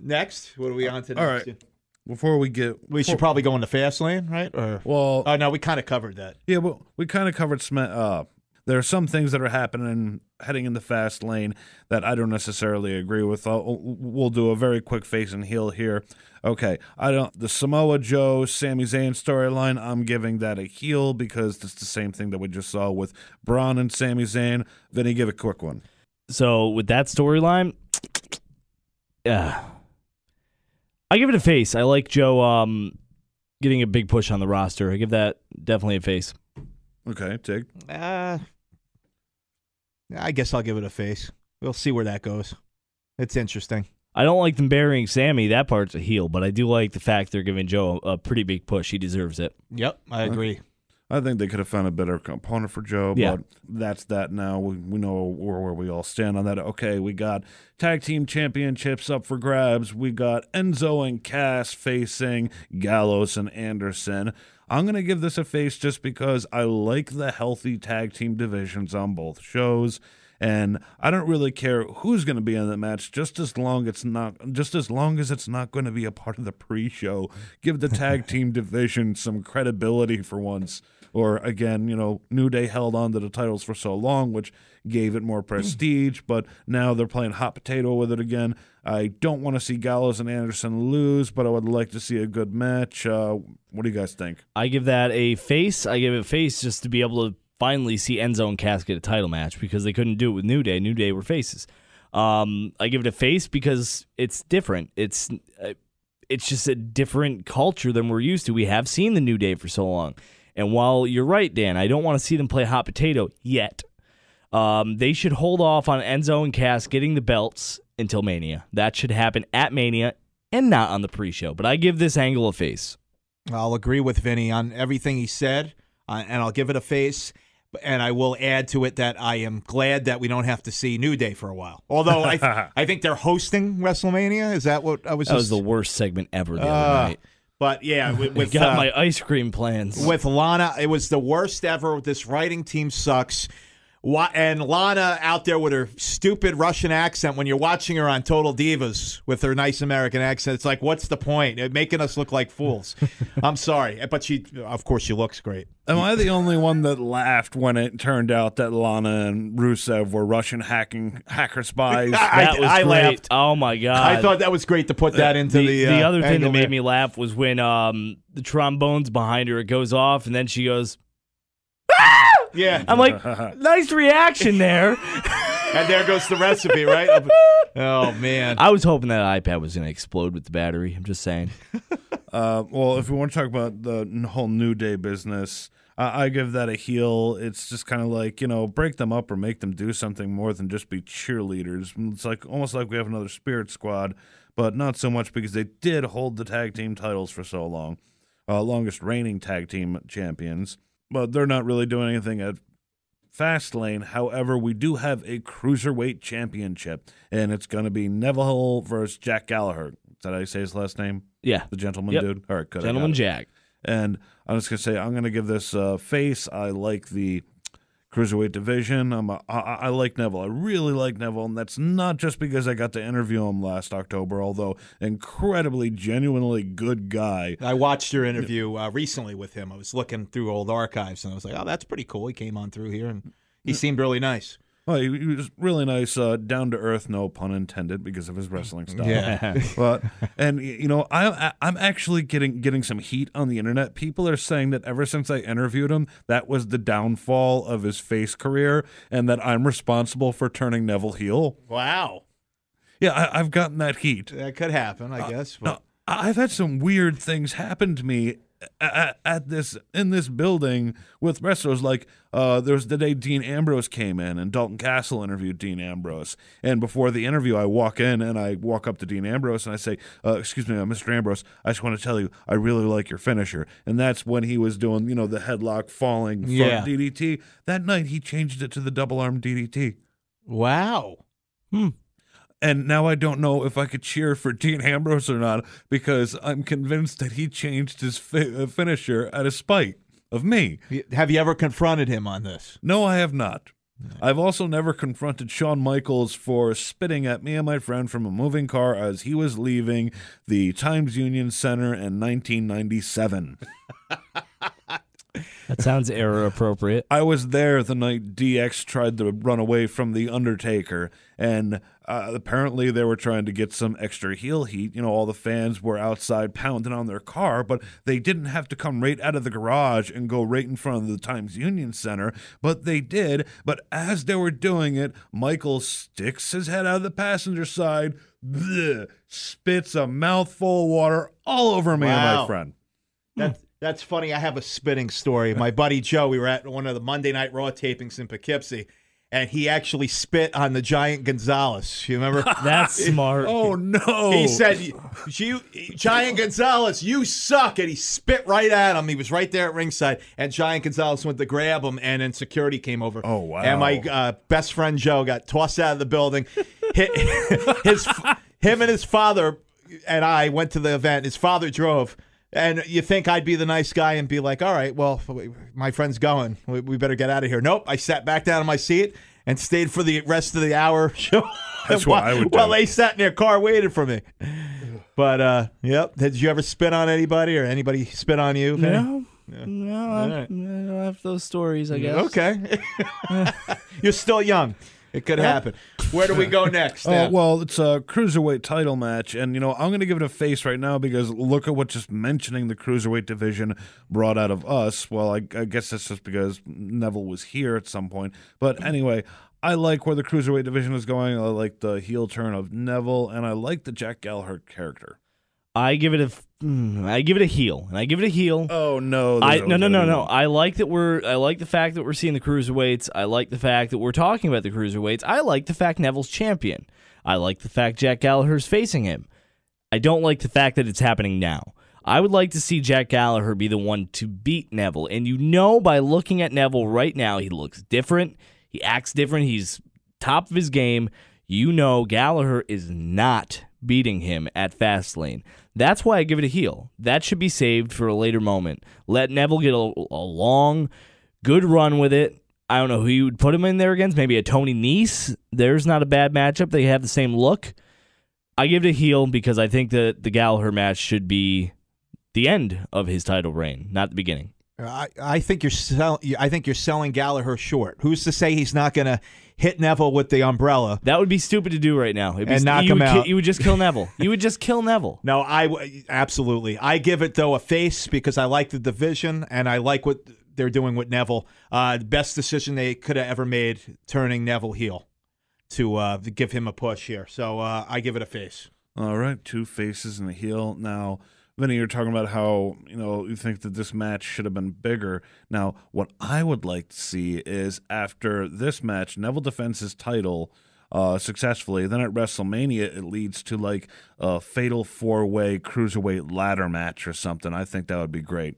Next, what are we on to next? All right. Before we get... We should probably go into Fastlane, right? Or, well... Oh, no, we kind of covered that. Yeah, but we kind of covered... there are some things that are happening heading in the fast lane that I don't necessarily agree with. We'll do a very quick face and heel here. Okay, the Samoa Joe, Sami Zayn storyline, I'm giving that a heel because it's the same thing that we just saw with Braun and Sami Zayn. Vinny, give a quick one. So with that storyline, I give it a face. I like Joe getting a big push on the roster. I give that definitely a face. Okay, Tig. I guess I'll give it a face. We'll see where that goes. It's interesting. I don't like them burying Sammy. That part's a heel, but I do like the fact they're giving Joe a pretty big push. He deserves it. Yep, I agree. I think they could have found a better component for Joe, but that's that now. We know where we all stand on that. Okay, we got tag team championships up for grabs. We got Enzo and Cass facing Gallows and Anderson. I'm going to give this a face just because I like the healthy tag team divisions on both shows. And I don't really care who's going to be in that match, just as long as it's not going to be a part of the pre-show. Give the tag team division some credibility for once. Or again, New Day held on to the titles for so long, which gave it more prestige. But now they're playing hot potato with it again. I don't want to see Gallows and Anderson lose, but I would like to see a good match. What do you guys think? I give that a face. I give it a face just to be able to finally see Enzo and Cass get a title match because they couldn't do it with New Day. New Day were faces. I give it a face because it's different. It's just a different culture than we're used to. We have seen the New Day for so long. And while you're right, Dan, I don't want to see them play hot potato yet. They should hold off on Enzo and Cass getting the belts until Mania. That should happen at Mania and not on the pre-show. But I give this angle a face. I'll agree with Vinny on everything he said, and I'll give it a face. And I will add to it that I am glad that we don't have to see New Day for a while. Although I think they're hosting WrestleMania. Is that what I was? That was the worst segment ever the other night. But yeah, with got my ice cream plans with Lana. It was the worst ever. This writing team sucks. And Lana out there with her stupid Russian accent when you're watching her on Total Divas with her nice American accent. It's like, what's the point? It's making us look like fools. I'm sorry. But of course, she looks great. Am I the only one that laughed when it turned out that Lana and Rusev were Russian hacker spies? I laughed. Oh, my God. I thought that was great to put that into the other thing that made me laugh was when the trombone's behind her. It goes off, and then she goes, yeah. I'm like, nice reaction there. And there goes the recipe, right? Oh, man. I was hoping that iPad was going to explode with the battery. I'm just saying. Well, if we want to talk about the whole New Day business, I give that a heel. It's just kind of like, break them up or make them do something more than just be cheerleaders. It's like almost like we have another Spirit Squad, but not so much because they did hold the tag team titles for so long. Longest reigning tag team champions. But they're not really doing anything at Fastlane. However, we do have a Cruiserweight Championship, and it's going to be Neville versus Jack Gallagher. Did I say his last name? Yeah. The gentleman dude? All right, good. Gentleman Jack. And I'm just going to say I'm going to give this face. I like the Cruiserweight division. I like Neville. I really like Neville, and that's not just because I got to interview him last October, although incredibly, genuinely good guy. I watched your interview recently with him. I was looking through old archives, and I was like, oh, that's pretty cool. He came on through here, and he seemed really nice. Oh, he was really nice, down to earth, no pun intended, because of his wrestling style. Yeah. But I'm actually getting some heat on the internet. People are saying that ever since I interviewed him, that was the downfall of his face career, and that I'm responsible for turning Neville heel. Wow. Yeah, I've gotten that heat. That could happen, I guess. But I've had some weird things happen to me at this in this building with wrestlers. Like there was the day Dean Ambrose came in and Dalton Castle interviewed Dean Ambrose. And before the interview, I walk in and I walk up to Dean Ambrose and I say, "Excuse me, Mr. Ambrose, I just want to tell you I really like your finisher." And that's when he was doing the headlock falling front DDT. That night he changed it to the double arm DDT. Wow. And now I don't know if I could cheer for Dean Ambrose or not because I'm convinced that he changed his finisher out of spite of me. Have you ever confronted him on this? No, I have not. I've also never confronted Shawn Michaels for spitting at me and my friend from a moving car as he was leaving the Times Union Center in 1997. That sounds era appropriate. I was there the night DX tried to run away from The Undertaker, and apparently they were trying to get some extra heel heat. All the fans were outside pounding on their car, but they didn't have to come right out of the garage and go right in front of the Times Union Center, but they did. But as they were doing it, Michael sticks his head out of the passenger side, spits a mouthful of water all over me and my friend. That's funny. I have a spitting story. My buddy Joe, we were at one of the Monday Night Raw tapings in Poughkeepsie, and he actually spit on the Giant Gonzalez. You remember? That's smart. Oh, no. He said, Giant Gonzalez, you suck. And he spit right at him. He was right there at ringside, and Giant Gonzalez went to grab him, and then security came over. Oh, wow. And my best friend Joe got tossed out of the building. Him and his father and I went to the event. His father drove. And you think I'd be the nice guy and be like, all right, well, my friend's going. We better get out of here. Nope. I sat back down in my seat and stayed for the rest of the hour show. That's what I would do. While they sat in their car waiting for me. But, yep. Did you ever spit on anybody or anybody spit on you? No. I don't have those stories, I guess. Okay. You're still young. It could happen. Where do we go next? Well, it's a cruiserweight title match, and I'm going to give it a face right now because look at what just mentioning the cruiserweight division brought out of us. Well, I guess that's just because Neville was here at some point. But anyway, I like where the cruiserweight division is going. I like the heel turn of Neville, and I like the Jack Gallagher character. I give it a heel, and I give it a heel. Oh no! No. I like the fact that we're seeing the cruiserweights. I like the fact that we're talking about the cruiserweights. I like the fact Neville's champion. I like the fact Jack Gallagher's facing him. I don't like the fact that it's happening now. I would like to see Jack Gallagher be the one to beat Neville, and by looking at Neville right now, he looks different. He acts different. He's top of his game. Gallagher is not beating him at Fastlane. That's why I give it a heel. That should be saved for a later moment. Let Neville get a long, good run with it. I don't know who you would put him in there against. Maybe a Tony Nese. There's not a bad matchup. They have the same look. I give it a heel because I think that the Gallagher match should be the end of his title reign, not the beginning. I think you're selling Gallagher short. Who's to say he's not going to hit Neville with the umbrella? That would be stupid to do right now. And knock him out. You would just kill Neville. You would just kill Neville. No, absolutely. I give it, though, a face because I like the division and I like what they're doing with Neville. The best decision they could have ever made, turning Neville heel to give him a push here. So I give it a face. All right, 2 faces and a heel. Now, Vinnie, you're talking about how, you think that this match should have been bigger. Now, what I would like to see is after this match, Neville defends his title successfully. Then at WrestleMania, it leads to like a fatal 4-way cruiserweight ladder match or something. I think that would be great.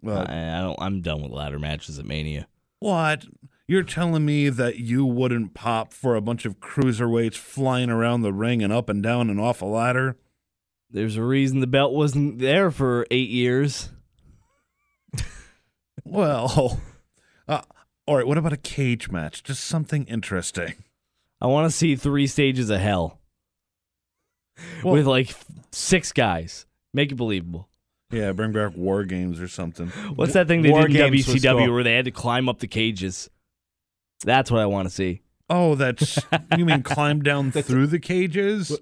I'm done with ladder matches at Mania. What? You're telling me that you wouldn't pop for a bunch of cruiserweights flying around the ring and up and down and off a ladder? There's a reason the belt wasn't there for 8 years. Well, all right, what about a cage match? Just something interesting. I want to see 3 stages of hell with like 6 guys. Make it believable. Yeah, bring back War Games or something. What's that thing they War did in Games was WCW cool. where they had to climb up the cages? That's what I want to see. Oh, you mean climb down through the cages?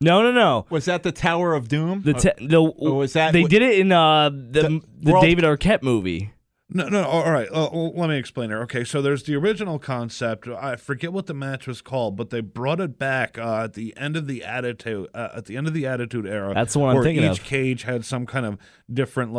No. Was that the Tower of Doom? Or was that they did it in the World- David Arquette movie. No. All right. Let me explain it. Okay, so there's the original concept. I forget what the match was called, but they brought it back at the end of the Attitude Era. That's the one I'm thinking of. Where each cage had some kind of different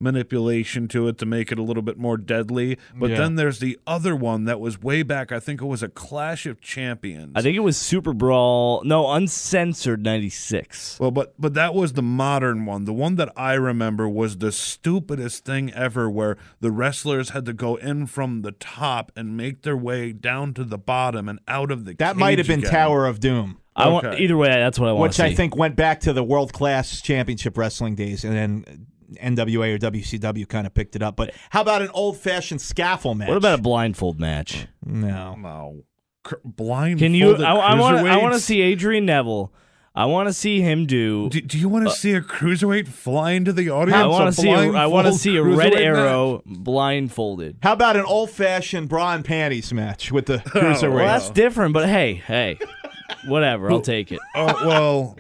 manipulation to it to make it a little bit more deadly. But then there's the other one that was way back. I think it was a Clash of Champions. I think it was Super Brawl. No, Uncensored 96. Well, but that was the modern one. The one that I remember was the stupidest thing ever, where the wrestlers had to go in from the top and make their way down to the bottom and out of the cage. That might have been again. Tower of Doom. Either way, that's what I want to see. Which I think went back to the world-class championship wrestling days, and then NWA or WCW kind of picked it up. But how about an old-fashioned scaffold match? What about a blindfold match? No. Blindfolded Can you? I cruiserweights? want to see Adrian Neville. I want to see him do. Do you want to see a cruiserweight fly into the audience? I want to see a Red cruiserweight Arrow match? blindfolded. How about an old-fashioned bra and panties match with the cruiserweight? Well, that's different. But hey, whatever. I'll take it. Well.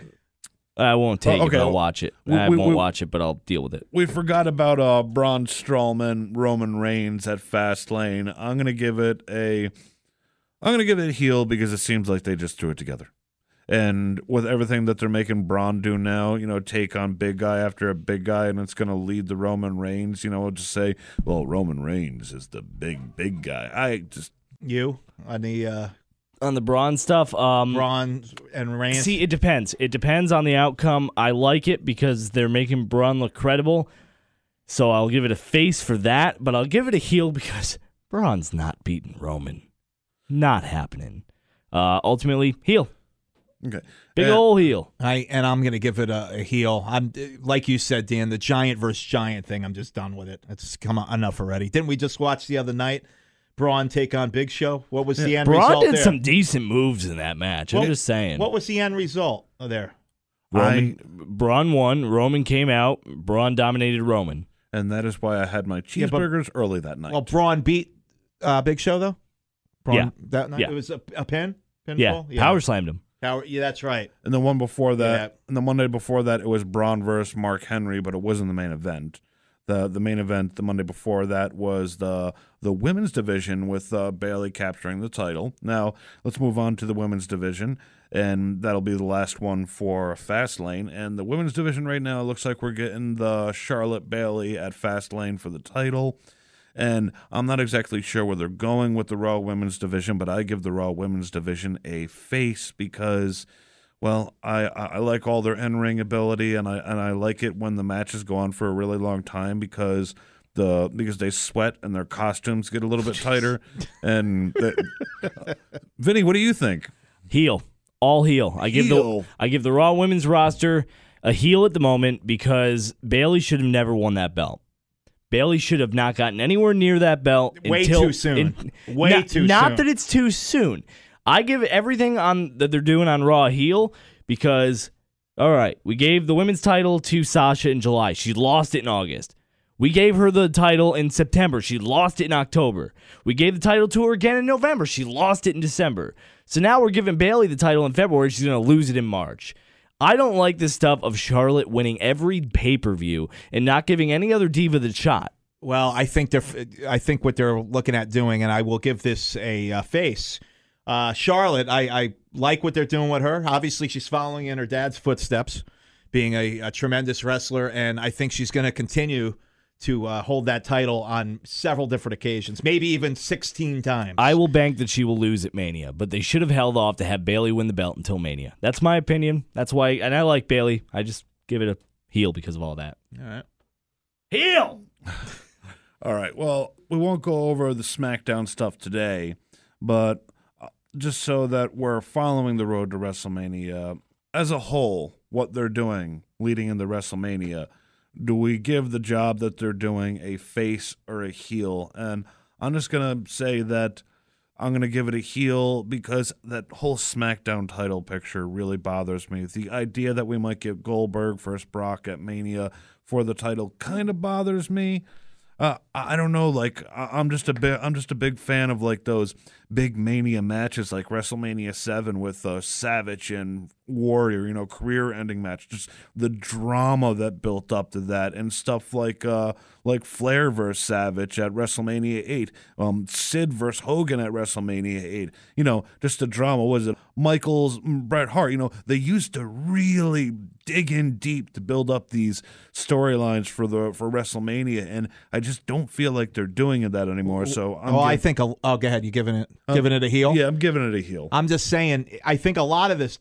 I won't take it, but I'll watch it. I won't we- watch it, but I'll deal with it. We forgot about Braun Strowman, Roman Reigns at Fastlane. I'm gonna give it a heel because it seems like they just threw it together. And with everything that they're making Braun do now, take on big guy after a big guy, and it's gonna lead the Roman Reigns. Just say, well, Roman Reigns is the big guy. On the Braun stuff, Braun and Reigns. See, it depends. It depends on the outcome. I like it because they're making Braun look credible, so I'll give it a face for that, but I'll give it a heel because Braun's not beating Roman. Not happening. Ultimately, heel. Okay. Big ol' heel. I'm going to give it a heel. I'm like you said, Dan, the giant versus giant thing. I'm just done with it. It's come on, enough already. Didn't we just watch the other night? Braun take on Big Show. What was the end result? Braun did some decent moves in that match. I'm just saying. What was the end result there? Braun won. Roman came out. Braun dominated Roman. And that is why I had my cheeseburgers early that night. Well, Braun beat Big Show though. Yeah. That night Yeah. it was a pinfall. Yeah. Power slammed him. Yeah, that's right. And the one before that, and the Monday before that, it was Braun versus Mark Henry, but it wasn't the main event. The main event the Monday before that was the women's division with Bayley capturing the title. Now, let's move on to the women's division, and that'll be the last one for Fastlane. And the women's division right now, it looks like we're getting the Charlotte Bayley at Fastlane for the title. And I'm not exactly sure where they're going with the Raw women's division, but I give the Raw women's division a face because, well, I like all their in-ring ability, and I like it when the matches go on for a really long time because they sweat and their costumes get a little bit tighter. And Vinny, what do you think? Heel. All heel. I give the Raw women's roster a heel at the moment because Bayley should have never won that belt. Bayley should have not gotten anywhere near that belt. Way too soon. Not that it's too soon. I give everything that they're doing on Raw a heel because, all right, we gave the women's title to Sasha in July. She lost it in August. We gave her the title in September. She lost it in October. We gave the title to her again in November. She lost it in December. So now we're giving Bayley the title in February. She's going to lose it in March. I don't like this stuff of Charlotte winning every pay-per-view and not giving any other diva the shot. Well, I think what they're looking at doing, and I will give this a face. Charlotte, I like what they're doing with her. Obviously, she's following in her dad's footsteps, being a tremendous wrestler, and I think she's going to continue to hold that title on several different occasions, maybe even 16 times. I will bank that she will lose at Mania, but they should have held off to have Bayley win the belt until Mania. That's my opinion. That's why, and I like Bayley. I just give it a heel because of all that. All right. Heel! All right. Well, we won't go over the SmackDown stuff today, but just so that we're following the road to WrestleMania as a whole, what they're doing leading into WrestleMania, do we give the job that they're doing a face or a heel? And I'm just going to say that I'm going to give it a heel because that whole SmackDown title picture really bothers me. The idea that we might get Goldberg versus Brock at Mania for the title kind of bothers me. I don't know. Like I'm just a big fan of like those big Mania matches, like WrestleMania 7 with Savage and Warrior. You know, career-ending match. Just the drama that built up to that, and stuff like Flair versus Savage at WrestleMania 8, Sid versus Hogan at WrestleMania 8. You know, just the drama. Was it Michaels, Bret Hart? You know, they used to really dig in deep to build up these storylines for WrestleMania, and I just don't feel like they're doing that anymore. So I think go ahead. You giving it a heel? Yeah, I'm giving it a heel. I'm just saying. I think a lot of this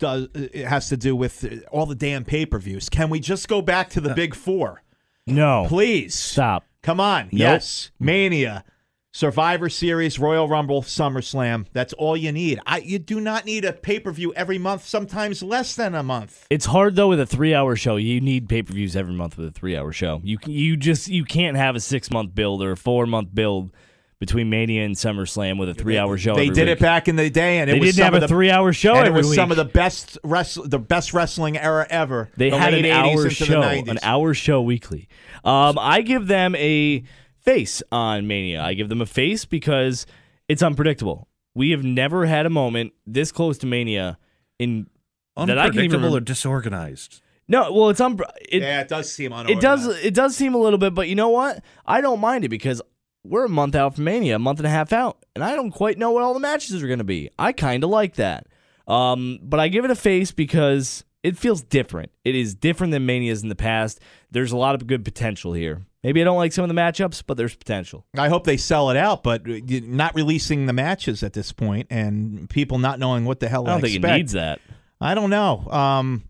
has to do with all the damn pay-per-views. Can we just go back to the big four? No, please stop. Come on. Nope. Yes, Mania, Survivor Series, Royal Rumble, SummerSlam. That's all you need. You do not need a pay-per-view every month, sometimes less than a month. It's hard, though, with a 3-hour show. You need pay-per-views every month with a 3-hour show. You can't have a 6-month build or a 4-month build between Mania and SummerSlam with a 3-hour show. They did it back in the day, and it was didn't have a 3-hour show and every it was week. some of the best wrestling era ever. They the had late an 80s hour into show, the 90s. an hour show weekly. I give them a face on Mania. I give them a face because it's unpredictable. We have never had a moment this close to Mania that I can even Unpredictable or disorganized. No, well, it's yeah, it does seem unorganized. It does seem a little bit, but you know what? I don't mind it because we're a month out from Mania, a month and a half out, and I don't quite know what all the matches are going to be. I kind of like that. But I give it a face because it feels different. It is different than Manias in the past. There's a lot of good potential here. Maybe I don't like some of the matchups, but there's potential. I hope they sell it out, but not releasing the matches at this point and people not knowing what the hell I don't think expect. it needs that. I don't know.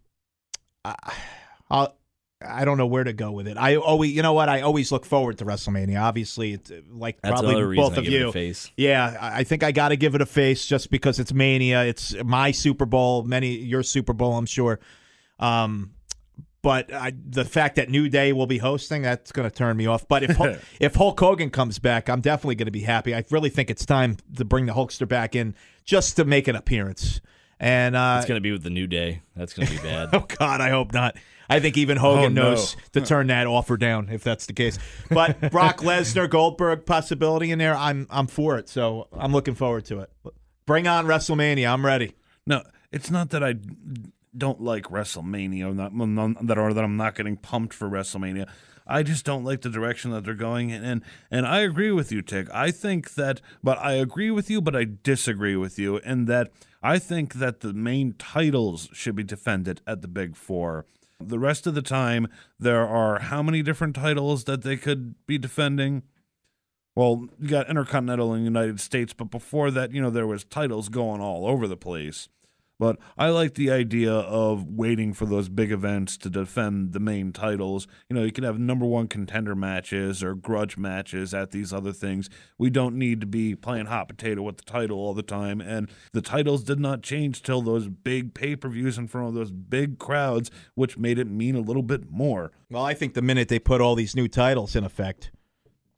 I don't know where to go with it. I always look forward to WrestleMania. Obviously, it's like That's probably both of you. A face. Yeah, I think I got to give it a face just because it's Mania. It's my Super Bowl, your Super Bowl, I'm sure. But the fact that New Day will be hosting, that's going to turn me off. But if Hulk Hogan comes back, I'm definitely going to be happy. I really think it's time to bring the Hulkster back in just to make an appearance. And it's going to be with the New Day. That's going to be bad. Oh, God, I hope not. I think even Hogan knows to turn that offer down if that's the case. But Brock Lesnar, Goldberg possibility in there, I'm for it. So I'm looking forward to it. Bring on WrestleMania. I'm ready. No, it's not that I don't like WrestleMania, that I'm not getting pumped for WrestleMania. I just don't like the direction that they're going in. And I agree with you, Tick. I agree with you, but I disagree with you in that I think that the main titles should be defended at the Big Four. The rest of the time, there are how many different titles that they could be defending? Well, you got Intercontinental in the United States, but before that, there was titles going all over the place. But I like the idea of waiting for those big events to defend the main titles. You can have number one contender matches or grudge matches at these other things. We don't need to be playing hot potato with the title all the time. And the titles did not change till those big pay-per-views in front of those big crowds, which made it mean a little bit more. Well, I think the minute they put all these new titles in effect,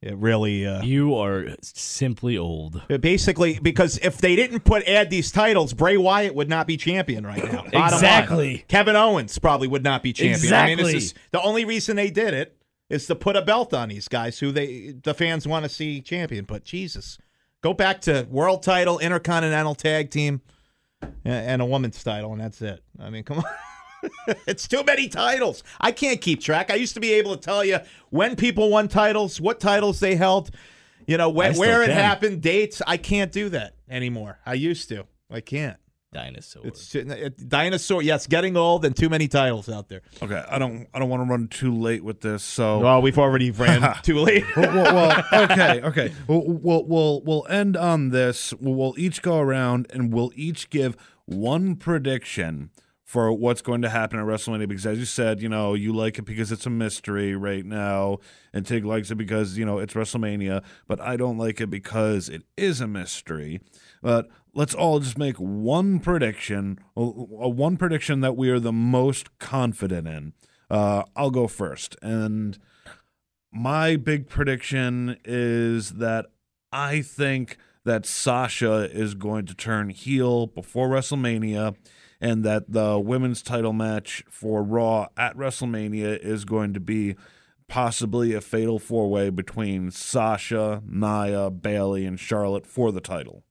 it really you are simply old. Basically, because if they didn't add these titles, Bray Wyatt would not be champion right now. Exactly. Kevin Owens probably would not be champion. Exactly. I mean, the only reason they did it is to put a belt on these guys who the fans want to see champion. But Jesus, go back to world title, Intercontinental Tag Team, and a women's title, and that's it. I mean, come on. It's too many titles. I can't keep track. I used to be able to tell you when people won titles, what titles they held, where it happened, dates. I can't do that anymore. I used to. I can't. Dinosaur. It's dinosaur. Yes, getting old and too many titles out there. Okay, I don't want to run too late with this. So, well, we've already ran too late. well, okay. We'll end on this. We'll each go around and we'll each give one prediction for what's going to happen at WrestleMania, because as you said, you like it because it's a mystery right now, and Tig likes it because, it's WrestleMania, but I don't like it because it is a mystery. But let's all just make one prediction that we are the most confident in. I'll go first, and my big prediction is that I think that Sasha is going to turn heel before WrestleMania, and that the women's title match for Raw at WrestleMania is going to be possibly a fatal four-way between Sasha, Nia, Bayley, and Charlotte for the title.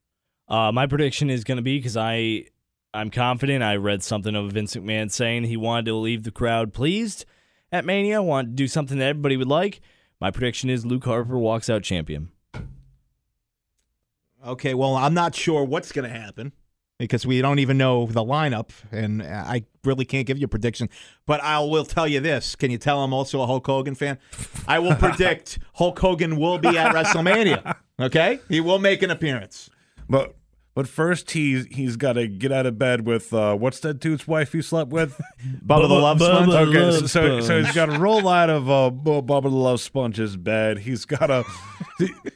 My prediction is going to be, because I'm confident, I read something of Vince McMahon saying he wanted to leave the crowd pleased at Mania, wanted to do something that everybody would like. My prediction is Luke Harper walks out champion. Okay, well, I'm not sure what's going to happen because we don't even know the lineup, and I really can't give you a prediction. But I will tell you this. Can you tell I'm also a Hulk Hogan fan? I will predict Hulk Hogan will be at WrestleMania. Okay? He will make an appearance. But first, he's got to get out of bed with what's that dude's wife he slept with? Bubba the Love Sponge. Okay, so he's got to roll out of Bubba the Love Sponge's bed. He's got to.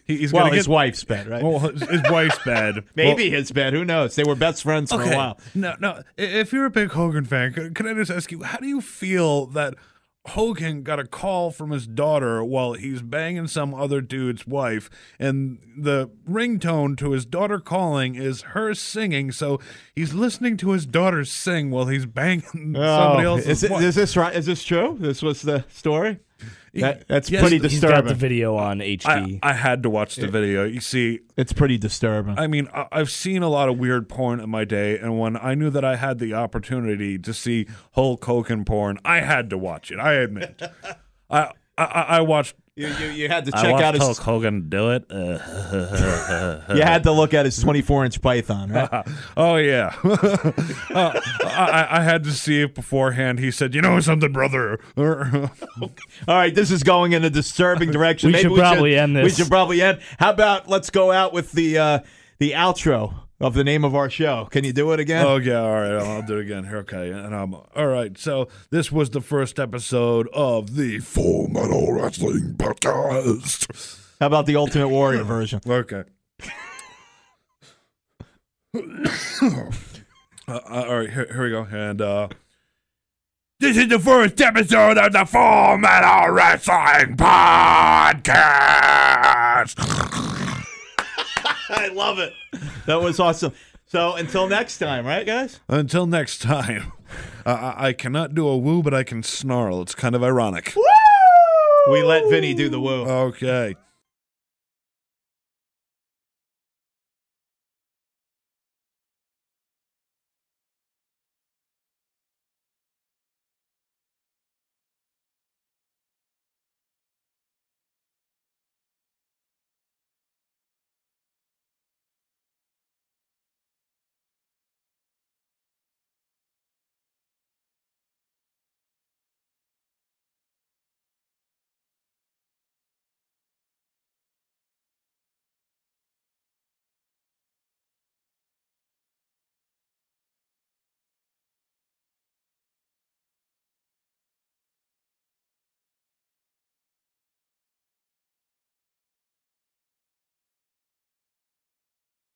He's got his wife's bed, right? Well, his wife's bed. Maybe his bed. Who knows? They were best friends for a while. No. If you're a big Hogan fan, can I just ask you, how do you feel that Hogan got a call from his daughter while he's banging some other dude's wife, and the ringtone to his daughter calling is her singing, so he's listening to his daughter sing while he's banging somebody else's wife. Is this right? Is this true? This was the story? That's yes, pretty He's disturbing. got the video on HD. I had to watch the video. You see, It's pretty disturbing. I mean, I've seen a lot of weird porn in my day, and when I knew that I had the opportunity to see Hulk Hogan porn, I had to watch it. I admit, I watched. You had to I check watched out his. Hulk Hogan do it. You had to look at his 24-inch python, right? Oh yeah, I had to see it beforehand. He said, "You know something, brother." All right, this is going in a disturbing direction. We Maybe should probably end this. We should probably end. How about let's go out with the outro of the name of our show. Can you do it again? Oh yeah, all right, I'll do it again. Here, okay, and all right. So this was the first episode of the Full Metal Wrestling Podcast. How about the Ultimate Warrior version? Okay. All right, here we go. And this is the first episode of the Full Metal Wrestling Podcast. I love it. That was awesome. So until next time, right, guys? Until next time. I cannot do a woo, but I can snarl. It's kind of ironic. We let Vinny do the woo. Okay.